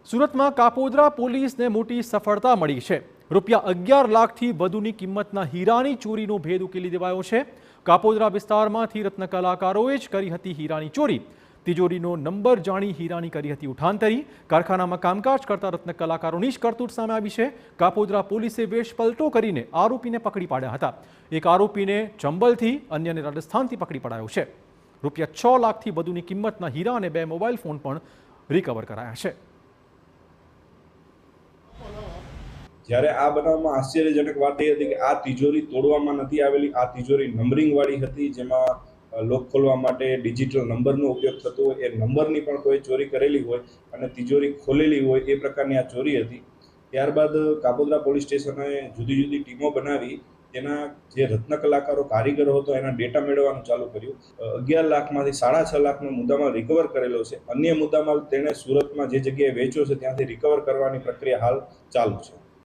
સુરતમાં કાપોદ્રા પોલીસને મોટી સફળતા મળી છે। રૂપિયા 11 લાખથી વધુની કિંમતના હીરાની ચોરીનો ભેદ ઉકેલી દેવાયો છે। કાપોદ્રા વિસ્તારમાંથી રત્ન કલાકારોએ જ કરી હતી હીરાની ચોરી। તિજોરીનો નંબર જાણી હીરાની કરી હતી ઉઠાંતરી। કારખાનામાં કામકાજ કરતા રત્ન કલાકારોની જ કરતૂત સામે આવી છે। કાપોદ્રા પોલીસે વેશ પલટો કરીને આરોપીને પકડી પાડ્યા હતા। એક આરોપીને ચંબલથી, અન્યને રાજસ્થાનથી પકડી પડાયો છે। રૂપિયા 6 લાખથી વધુની કિંમતના હીરા અને 2 મોબાઈલ ફોન પણ રિકવર કરાયા છે। જ્યારે આ બનાવમાં આશ્ચર્યજનક વાત એ હતી કે આ તિજોરી તોડવામાં નથી આવેલી। આ તિજોરી નંબરિંગ વાળી હતી, જેમાં લોક ખોલવા માટે ડિજિટલ નંબરનો ઉપયોગ થતો હોય। એ નંબરની પણ કોઈ ચોરી કરેલી હોય અને તિજોરી ખોલેલી હોય એ પ્રકારની આ ચોરી હતી। ત્યારબાદ કાપોદ્રા પોલીસ સ્ટેશને જુદી જુદી ટીમો બનાવી તેના જે રત્ન કલાકારો કારીગરો હતો એના ડેટા મેળવવાનું ચાલુ કર્યું। 11 લાખમાંથી 6.5 લાખનો મુદ્દામાલ રિકવર કરેલો છે। અન્ય મુદ્દામાલ તેણે સુરતમાં જે જગ્યાએ વેચ્યો છે ત્યાંથી રિકવર કરવાની પ્રક્રિયા હાલ ચાલુ છે।